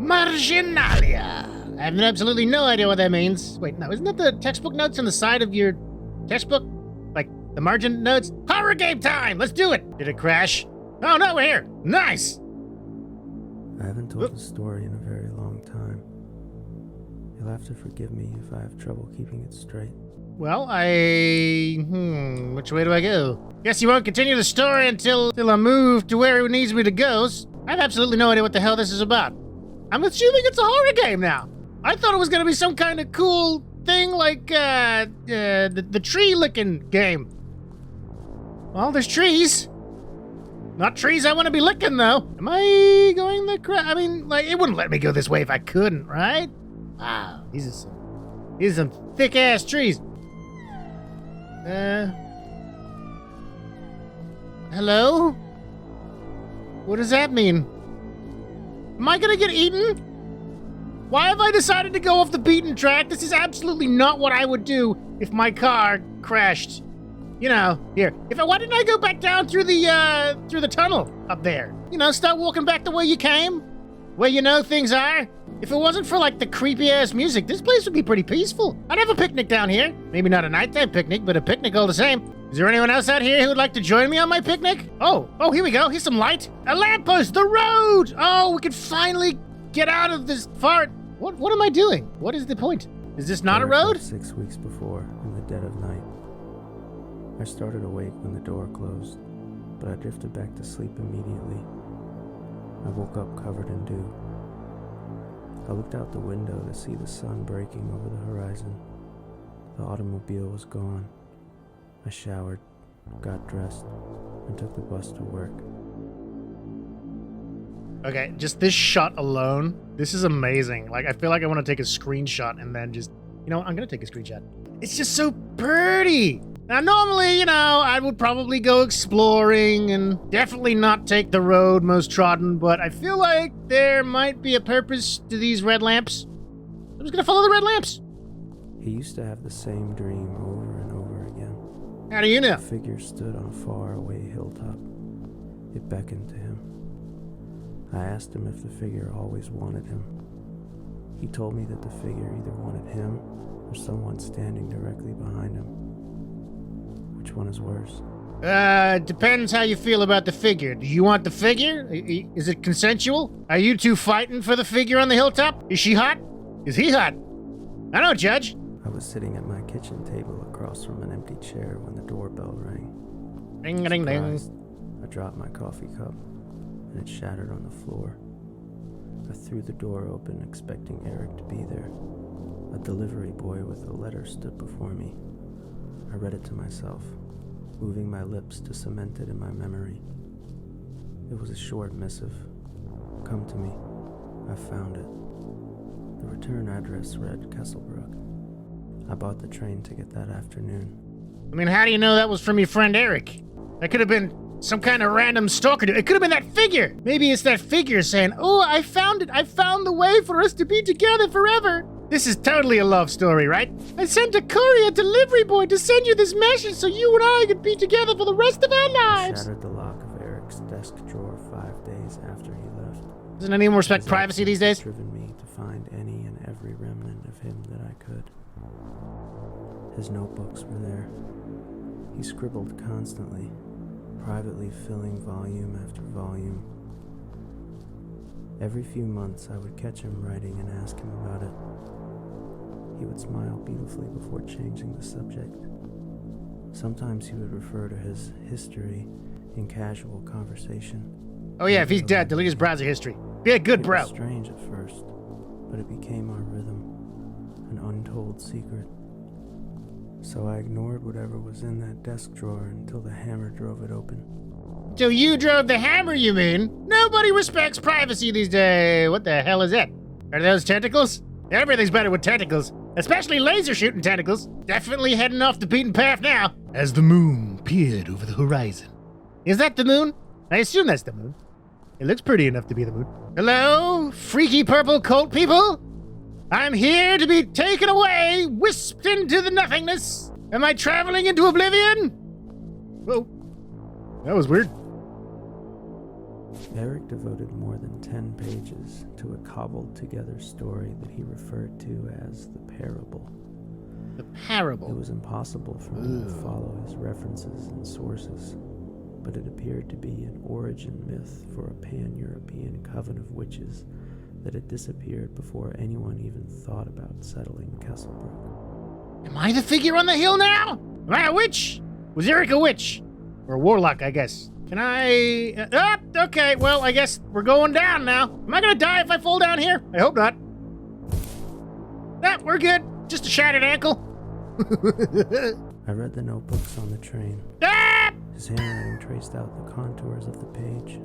Marginalia. I have absolutely no idea what that means. Wait, no, isn't that the textbook notes on the side of your textbook? Like, the margin notes? Horror game time! Let's do it! Did it crash? Oh, no, we're here! Nice! I haven't told the story in a very long time. You'll have to forgive me if I have trouble keeping it straight. Well, which way do I go? Guess you won't continue the story until I move to where it needs me to go. I have absolutely no idea what the hell this is about. I'm assuming it's a horror game now. I thought it was gonna be some kind of cool thing like, the tree-licking game. Well, there's trees. Not trees I want to be licking, though. Am I going the I mean, like, it wouldn't let me go this way if I couldn't, right? Wow, these are some thick-ass trees. Hello? What does that mean? Am I gonna get eaten? Why have I decided to go off the beaten track? This is absolutely not what I would do if my car crashed. You know, here. Why didn't I go back down through the tunnel up there? You know, start walking back the way you came, where you know things are. If it wasn't for, like, the creepy-ass music, this place would be pretty peaceful. I'd have a picnic down here. Maybe not a nighttime picnic, but a picnic all the same. Is there anyone else out here who would like to join me on my picnic? Oh, here we go. Here's some light. A lamppost, the road! Oh, we can finally get out of this fart. What am I doing? What is the point? Is this not a road? 6 weeks before, in the dead of night. I started awake when the door closed, but I drifted back to sleep immediately. I woke up covered in dew. I looked out the window to see the sun breaking over the horizon. The automobile was gone. I showered, got dressed, and took the bus to work. Okay, just this shot alone, this is amazing. Like, I feel like I want to take a screenshot and then just, you know, I'm going to take a screenshot. It's just so pretty. Now, normally, you know, I would probably go exploring and definitely not take the road most trodden, but I feel like there might be a purpose to these red lamps. I'm just gonna follow the red lamps. He used to have the same dream over and over again. How do you know? A figure stood on a faraway hilltop. It beckoned to him. I asked him if the figure always wanted him. He told me that the figure either wanted him or someone standing directly behind him. Which one is worse? Depends how you feel about the figure. Do you want the figure? Is it consensual? Are you two fighting for the figure on the hilltop? Is she hot? Is he hot? I don't judge. I was sitting at my kitchen table across from an empty chair when the doorbell rang. Ding, ding, ding. I dropped my coffee cup, and it shattered on the floor. I threw the door open, expecting Eric to be there. A delivery boy with a letter stood before me. I read it to myself, moving my lips to cement it in my memory. It was a short missive. Come to me. I found it. The return address read Kesselbrook. I bought the train ticket that afternoon. I mean, how do you know that was from your friend Eric? That could have been some kind of random stalker dude. It could have been that figure. Maybe it's that figure saying, oh, I found it. I found the way for us to be together forever. This is totally a love story, right? I sent a courier delivery boy to send you this message so you and I could be together for the rest of our lives. I shattered the lock of Eric's desk drawer 5 days after he left. Doesn't anyone respect privacy these days? Driven me to find any and every remnant of him that I could. His notebooks were there. He scribbled constantly, privately filling volume after volume. Every few months I would catch him writing and ask him about it. He would smile beautifully before changing the subject. Sometimes he would refer to his history in casual conversation. Oh yeah, if he's dead, delete his browser history. Be a good bro. It was strange at first, but it became our rhythm, an untold secret. So I ignored whatever was in that desk drawer until the hammer drove it open. Till you drove the hammer, you mean? Nobody respects privacy these days. What the hell is that? Are those tentacles? Everything's better with tentacles. Especially laser shooting tentacles. Definitely heading off the beaten path now. As the moon peered over the horizon. Is that the moon? I assume that's the moon. It looks pretty enough to be the moon. Hello, freaky purple cult people? I'm here to be taken away, whisked into the nothingness. Am I traveling into oblivion? Whoa. That was weird. Eric devoted more than 10 pages to a cobbled-together story that he referred to as the parable. The parable? It was impossible for me to follow his references and sources, but it appeared to be an origin myth for a pan-European coven of witches that had disappeared before anyone even thought about settling Kesselbrook. Am I the figure on the hill now? Am I a witch? Was Eric a witch? Or a warlock, I guess. Can I... okay, well, I guess we're going down now. Am I gonna die if I fall down here? I hope not. We're good. Just a shattered ankle. I read the notebooks on the train. His handwriting traced out the contours of the page,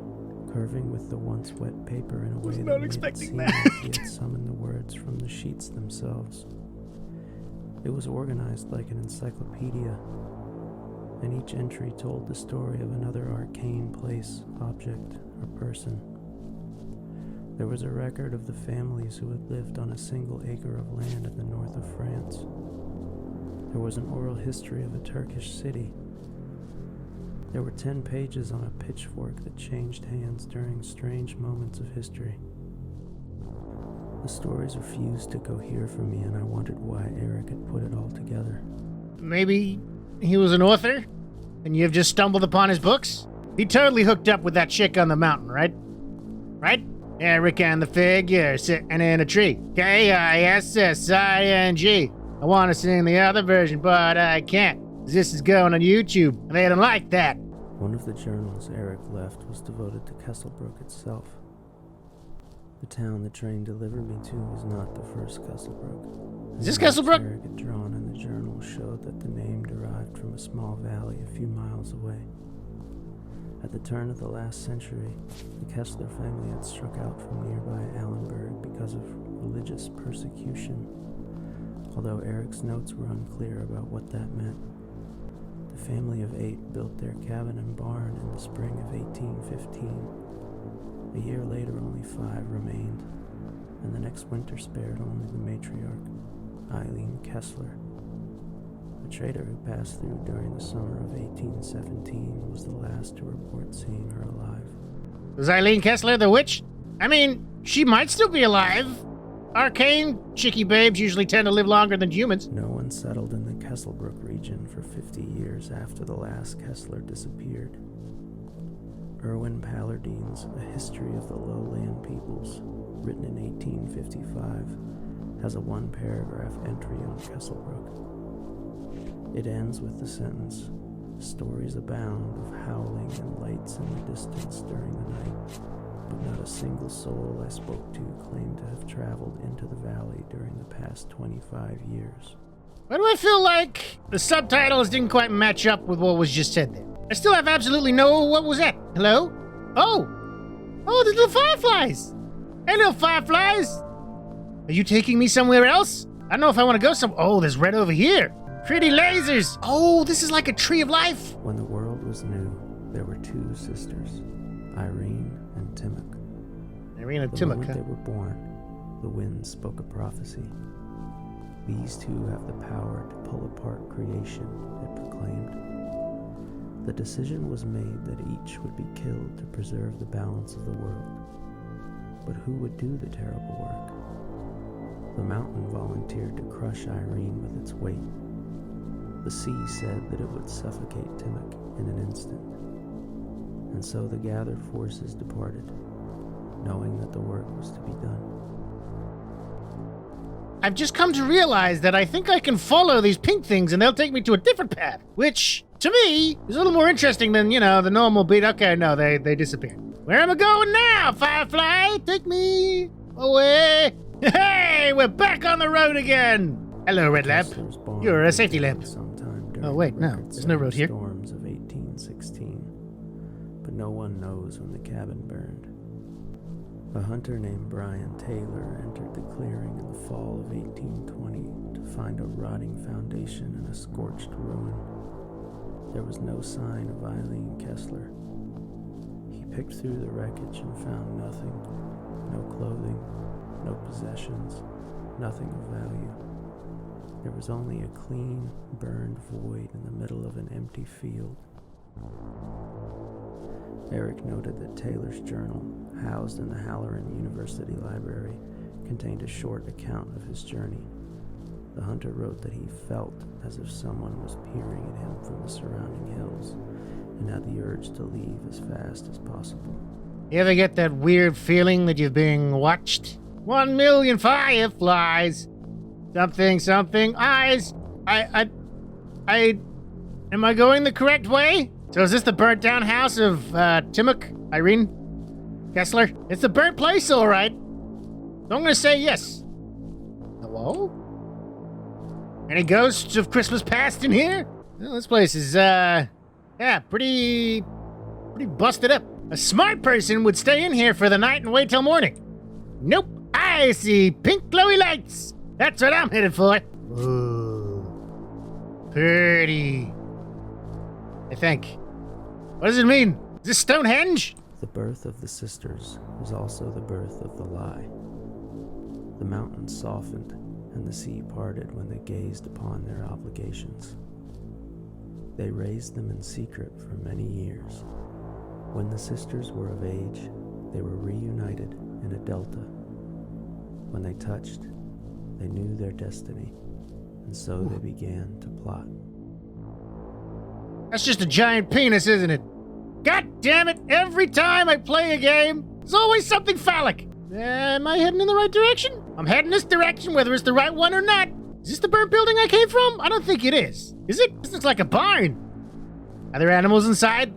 curving with the once wet paper in a way that made it seem like he had summoned the words from the sheets themselves. It was organized like an encyclopedia, and each entry told the story of another arcane place, object, or person. There was a record of the families who had lived on a single acre of land in the north of France. There was an oral history of a Turkish city. There were 10 pages on a pitchfork that changed hands during strange moments of history. The stories refused to cohere for me, and I wondered why Eric had put it all together. Maybe he was an author, and you've just stumbled upon his books? He totally hooked up with that chick on the mountain, right? Right? Eric and the figure sitting in a tree. Kissing. I want to sing the other version, but I can't. This is going on YouTube, and they don't like that. One of the journals Eric left was devoted to Kesselbrook itself. The town the train delivered me to was not the first Kesselbrook. Is this Kesselbrook? Eric had drawn in the journal showed that the name derived from a small valley a few miles away. At the turn of the last century, the Kessler family had struck out from nearby Allenburg because of religious persecution, although Eric's notes were unclear about what that meant. The family of 8 built their cabin and barn in the spring of 1815. A year later, only 5 remained, and the next winter spared only the matriarch, Eileen Kessler. The trader who passed through during the summer of 1817 was the last to report seeing her alive. Was Eileen Kessler the witch? I mean, she might still be alive. Arcane chickie babes usually tend to live longer than humans. No one settled in the Kesselbrook region for 50 years after the last Kessler disappeared. Erwin Pallardine's A History of the Lowland Peoples, written in 1855, has a 1-paragraph entry on Kesselbrook. It ends with the sentence, "Stories abound of howling and lights in the distance during the night, but not a single soul I spoke to claimed to have traveled into the valley during the past 25 years." Why do I feel like the subtitles didn't quite match up with what was just said there? I still have absolutely no... What was that? Hello? Oh, there's little fireflies. Hey, little fireflies. Are you taking me somewhere else? I don't know if I want to go Oh, there's red over here. Pretty lasers. Oh, this is like a tree of life. When the world was new, there were 2 sisters, Irene and Timok. Irene and The Timok, moment they were born, the wind spoke a prophecy. These 2 have the power to pull apart creation, it proclaimed. The decision was made that each would be killed to preserve the balance of the world. But who would do the terrible work? The mountain volunteered to crush Irene with its weight. The sea said that it would suffocate Timok in an instant. And so the gathered forces departed, knowing that the work was to be done. I've just come to realize that I think I can follow these pink things and they'll take me to a different path, which, to me, is a little more interesting than, the normal beat. Okay, no, they disappeared. Where am I going now, Firefly? Take me away. Hey, we're back on the road again. Hello, Red Lamp. You're a safety lamp. Oh, wait, no, there's no road here. Storms of 1816, but no one knows when the cabin burned. A hunter named Brian Taylor entered the clearing in the fall of 1820 to find a rotting foundation and a scorched ruin. There was no sign of Eileen Kessler. He picked through the wreckage and found nothing. No clothing, no possessions, nothing of value. There was only a clean, burned void in the middle of an empty field. Eric noted that Taylor's journal, housed in the Halloran University Library, contained a short account of his journey. The hunter wrote that he felt as if someone was peering at him from the surrounding hills and had the urge to leave as fast as possible. You ever get that weird feeling that you're being watched? 1,000,000 fireflies. Something, eyes. Am I going the correct way? So is this the burnt down house of, Timok, Irene, Kessler? It's the burnt place, all right. So I'm gonna say yes. Hello? Any ghosts of Christmas past in here? Well, this place is, pretty busted up. A smart person would stay in here for the night and wait till morning. Nope, I see pink glowy lights. That's what I'm headed for. Ooh, pretty. I think. What does it mean? Is this Stonehenge? The birth of the sisters was also the birth of the lie. The mountains softened and the sea parted when they gazed upon their obligations. They raised them in secret for many years. When the sisters were of age, they were reunited in a delta. When they touched, they knew their destiny, and so they began to plot. That's just a giant penis, isn't it? God damn it, every time I play a game, there's always something phallic. Am I heading in the right direction? I'm heading this direction, whether it's the right one or not. Is this the burnt building I came from? I don't think it is. Is it? This looks like a barn. Are there animals inside?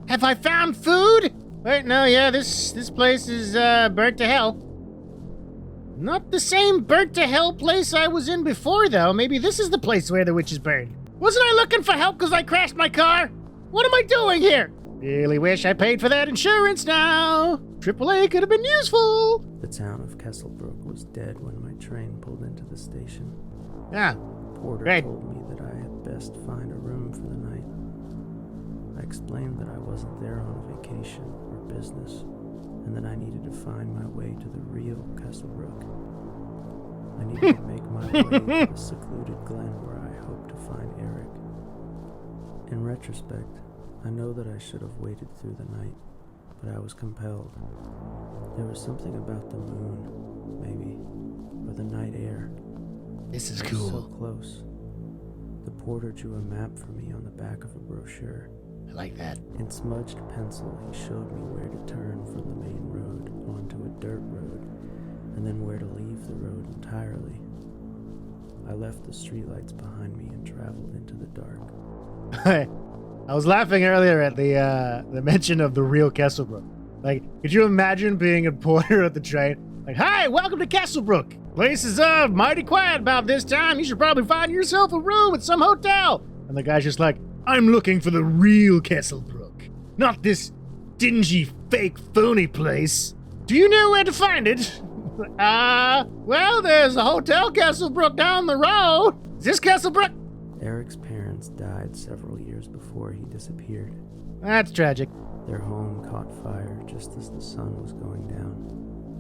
Have I found food? Wait, no, yeah, this place is, burnt to hell. Not the same burnt to hell place I was in before, though. Maybe this is the place where the witch is burned. Wasn't I looking for help because I crashed my car? What am I doing here? Really wish I paid for that insurance now. AAA could have been useful. The town of Kesselbrook was dead when my train pulled into the station. Yeah, Porter great. told me that I had best find a room for the night. I explained that I wasn't there on a vacation or business, and that I needed to find my way to the real Kesselbrook. I needed to make my way to the secluded glen where I hoped to find Eric. In retrospect, I know that I should have waited through the night, but I was compelled. There was something about the moon, maybe, or the night air. This is It was cool. so close. The porter drew a map for me on the back of a brochure. I like that. In smudged pencil, he showed me where to turn from the main road onto a dirt road, and then where to leave the road entirely. I left the streetlights behind me and traveled into the dark. I was laughing earlier at the mention of the real Kesselbrook. Like, could you imagine being a porter at the train? Like, hi, welcome to Kesselbrook. Place is mighty quiet about this time. You should probably find yourself a room at some hotel. And the guy's just like, I'm looking for the real Kesselbrook, not this dingy, fake, phony place. Do you know where to find it? Well, there's a Hotel Kesselbrook down the road. Is this Kesselbrook? Eric's parents died several years before he disappeared. That's tragic. Their home caught fire just as the sun was going down.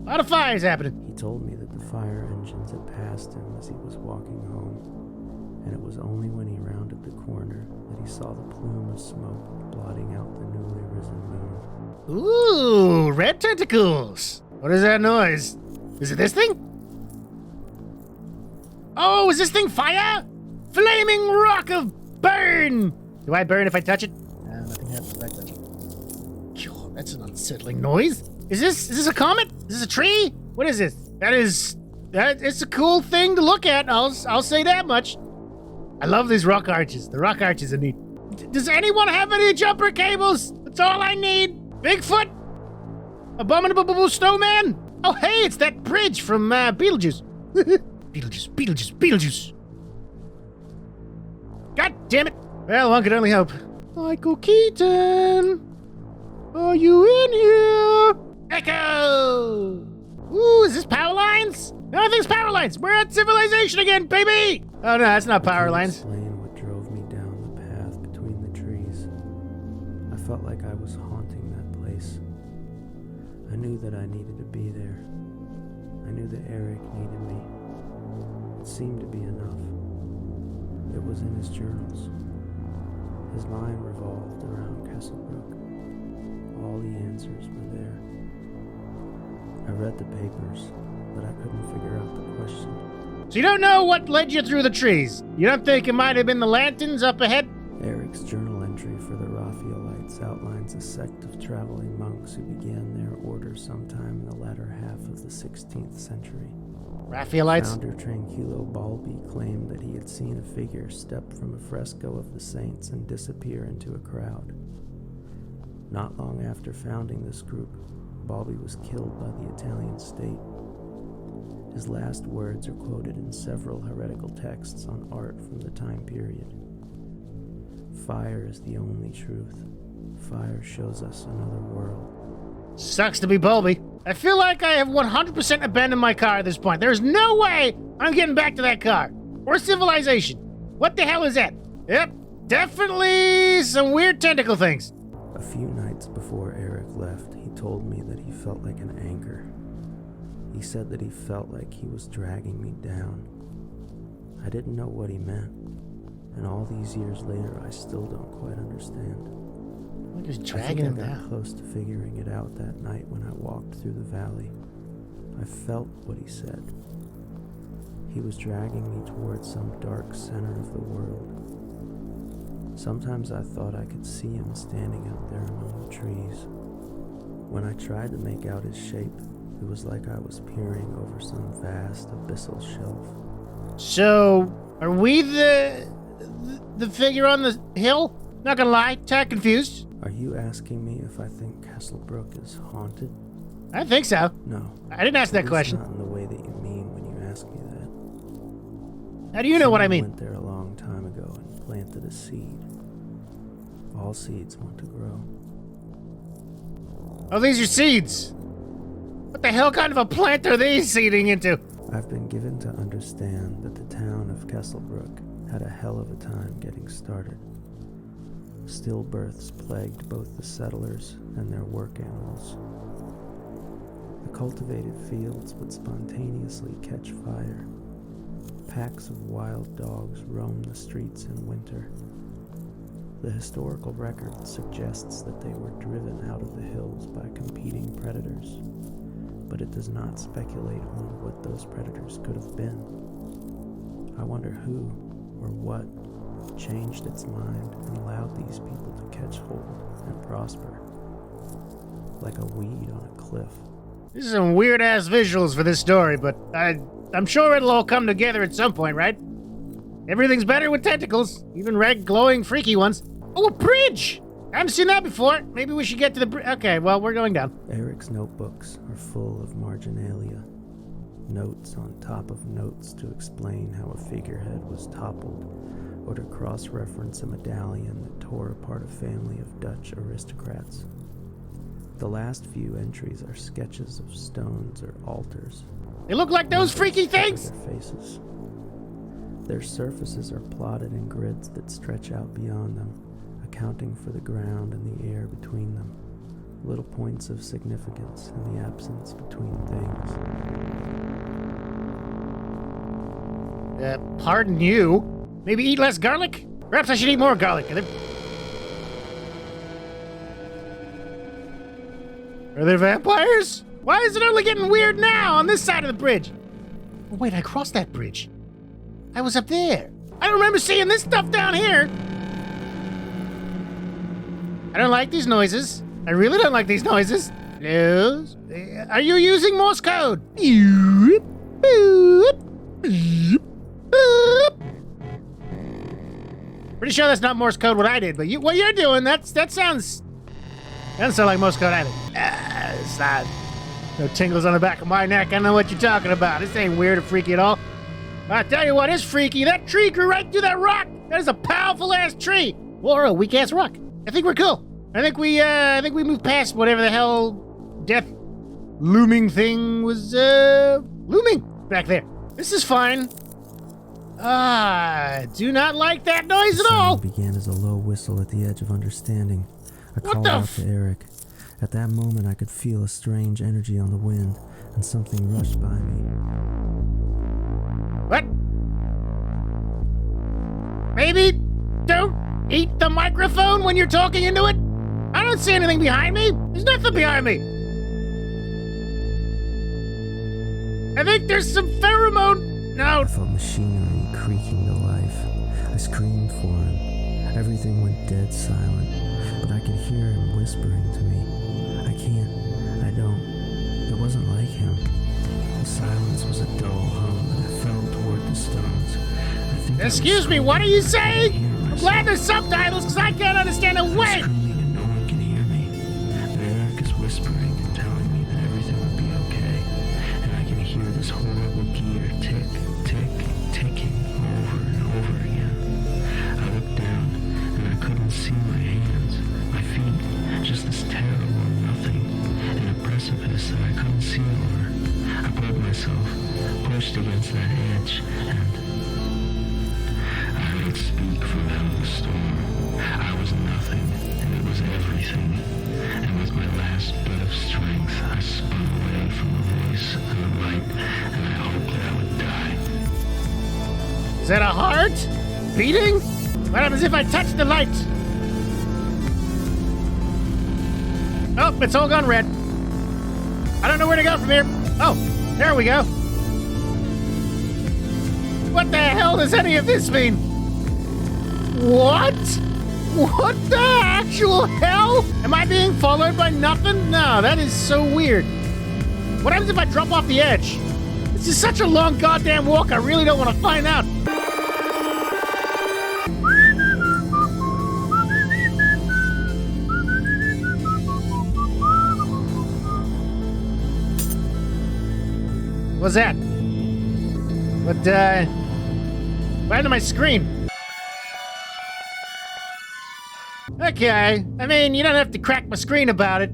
A lot of fires happening. He told me that the fire engines had passed him as he was walking home, and it was only when he rounded the corner that he saw the plume of smoke blotting out the newly risen moon. Ooh, red tentacles. What is that noise? Is it this thing? Oh, is this thing fire? Flaming rock of burn! Do I burn if I touch it? Nothing happens if I touch it. God, that's an unsettling noise. Is this a comet? Is this a tree? What is this? It's a cool thing to look at. I'll say that much. I love these rock arches. The rock arches are neat. Does anyone have any jumper cables? That's all I need. Bigfoot? Abominable snowman? Oh, hey, it's that bridge from Beetlejuice. Beetlejuice. God damn it. Well, one could only hope. Michael Keaton, are you in here? Echo! Ooh, is this power lines? No, I think it's power lines. We're at civilization again, baby! Oh, no, that's not power lines. Explain what drove me down the path between the trees. I felt like I was haunting that place. I knew that I needed to be there. I knew that Eric needed me. It seemed to be enough. It was in his journals. His mind revolved around Kesselbrook. all the answers were there. I read the papers, but I couldn't figure out the question. So you don't know what led you through the trees? You don't think it might have been the lanterns up ahead? Eric's journal entry for the Raphaelites outlines a sect of traveling monks who began their order sometime in the latter half of the 16th century. Raphaelites? Founder Tranquillo Balbi claimed that he had seen a figure step from a fresco of the saints and disappear into a crowd. Not long after founding this group, Balbi was killed by the Italian state. His last words are quoted in several heretical texts on art from the time period. Fire is the only truth. Fire shows us another world. Sucks to be Bulby. I feel like I have 100% abandoned my car at this point. There's no way I'm getting back to that car. Or civilization. What the hell is that? Yep, definitely some weird tentacle things. A few nights before Eric left, he told me that he felt like an anchor. He said that he felt like he was dragging me down. I didn't know what he meant, and all these years later, I still don't quite understand. I'm just I dragging him think I got down. close to figuring it out that night when I walked through the valley. I felt what he said. He was dragging me towards some dark center of the world. Sometimes I thought I could see him standing out there among the trees. When I tried to make out his shape, it was like I was peering over some vast abyssal shelf. So, are we the figure on the hill? Not gonna lie, tad confused. Are you asking me if I think Castlebrook is haunted? I think so. No. I didn't ask At that least question. Not in the way that you mean when you ask me that. How do you know what I Someone mean? went there a long time ago and planted a seed. All seeds want to grow. Oh, these are seeds. What the hell kind of a plant are these seeding into? I've been given to understand that the town of Kesselbrook had a hell of a time getting started. Stillbirths plagued both the settlers and their work animals. The cultivated fields would spontaneously catch fire. Packs of wild dogs roamed the streets in winter. The historical record suggests that they were driven out of the hills by competing predators, but it does not speculate on what those predators could have been. I wonder who or what changed its mind and allowed these people to catch hold and prosper, like a weed on a cliff. This is some weird-ass visuals for this story, but I'm sure it'll all come together at some point, right? Everything's better with tentacles, even red, glowing, freaky ones. Oh, a bridge! I haven't seen that before. Maybe we should get to the bridge. Okay, well, we're going down. Eric's notebooks are full of marginalia, notes on top of notes to explain how a figurehead was toppled, or to cross-reference a medallion that tore apart a family of Dutch aristocrats. The last few entries are sketches of stones or altars. They look like those freaky things! Their faces. Their surfaces are plotted in grids that stretch out beyond them, accounting for the ground and the air between them, little points of significance in the absence between things. Pardon you? Maybe eat less garlic? Perhaps I should eat more garlic. Are there vampires? Why is it only getting weird now on this side of the bridge? Oh, wait, I crossed that bridge. I was up there. I don't remember seeing this stuff down here. I don't like these noises. I really don't like these noises. Hello? Are you using Morse code? Pretty sure that's not Morse code what I did, but what you're doing, that sounds... Doesn't sound like Morse code either. It's not... No tingles on the back of my neck. I know what you're talking about. This ain't weird or freaky at all. I tell you what is freaky. That tree grew right through that rock. That is a powerful-ass tree. Or a weak-ass rock. I think we're cool. I think we moved past whatever the hell death looming thing was, looming back there. This is fine. Do not like that noise at all. Sound began as a low whistle at the edge of understanding. I called out to Eric. At that moment, I could feel a strange energy on the wind, and something rushed by me. What? Maybe don't eat the microphone when you're talking into it? I don't see anything behind me. There's nothing behind me. I think there's some pheromone. No. I felt machinery creaking to life. I screamed for him. Everything went dead silent, but I could hear him whispering to me. I can't. I don't. It wasn't like him. The silence was a dull hum, and I fell toward the stones. Excuse me, what are you saying? I'm glad there's subtitles because I can't understand a word. Screaming and no one can hear me. But Eric is whispering and telling me that everything will be okay. And I can hear this horrible gear tick, tick, ticking over and over again. I looked down and I couldn't see my hands, my feet, just this terrible nothing and a precipice that I couldn't see over. I pulled myself, pushed against that edge, and I would speak from out of the storm. I was nothing, and it was everything. And with my last bit of strength, I spun away from the voice and the light, and I hoped that I would die. Is that a heart? Beating? What happens if I touch the light? Oh, it's all gone red. I don't know where to go from here. Oh, there we go. What the hell does any of this mean? What? What the actual hell? Am I being followed by nothing? No, that is so weird. What happens if I drop off the edge? This is such a long goddamn walk, I really don't want to find out. What's that? What happened to my screen? Okay, I mean, you don't have to crack my screen about it.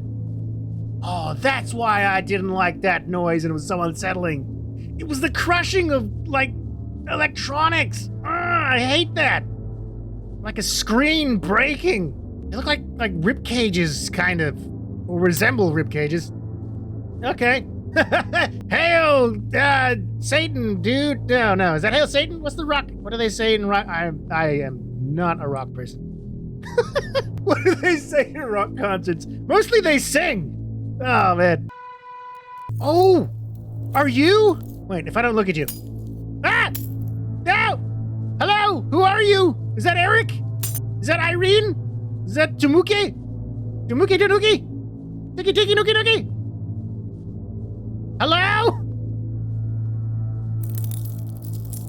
Oh, that's why I didn't like that noise and it was so unsettling. It was the crushing of, like, electronics. I hate that. Like a screen breaking. They look like rib cages, kind of. Or resemble rib cages. Okay. Hail, Satan, dude. No. Is that Hail Satan? What's the rock? What do they say in rock? I am not a rock person. What do they say in rock concerts? Mostly they sing. Oh, man. Oh, are you? Wait, if I don't look at you. Ah! No! Hello? Who are you? Is that Eric? Is that Irene? Is that Tumuke? Tumuke Tanuki? Tiki Tiki Nuki Nuki? Hello?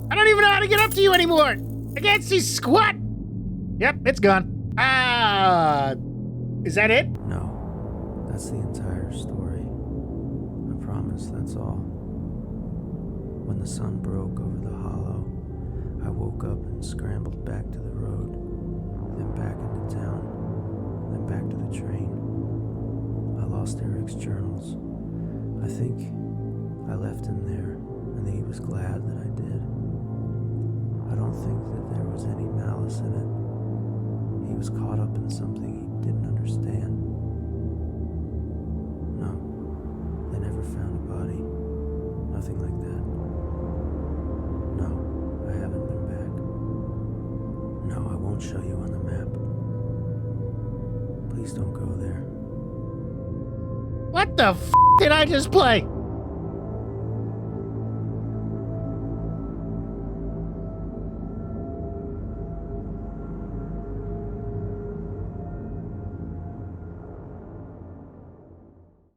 I don't even know how to get up to you anymore. I can't see squat. Yep, it's gone. Is that it? No, that's the entire story. I promise that's all. When the sun broke over the hollow, I woke up and scrambled back to the road, then back into town, then back to the train. I lost Eric's journals. I think I left him there, and he was glad that I did. I don't think that there was any malice in it. He was caught up in something he didn't understand. No, they never found a body. Nothing like that. No, I haven't been back. No, I won't show you on the map. Please don't go there. What the f*** did I just play?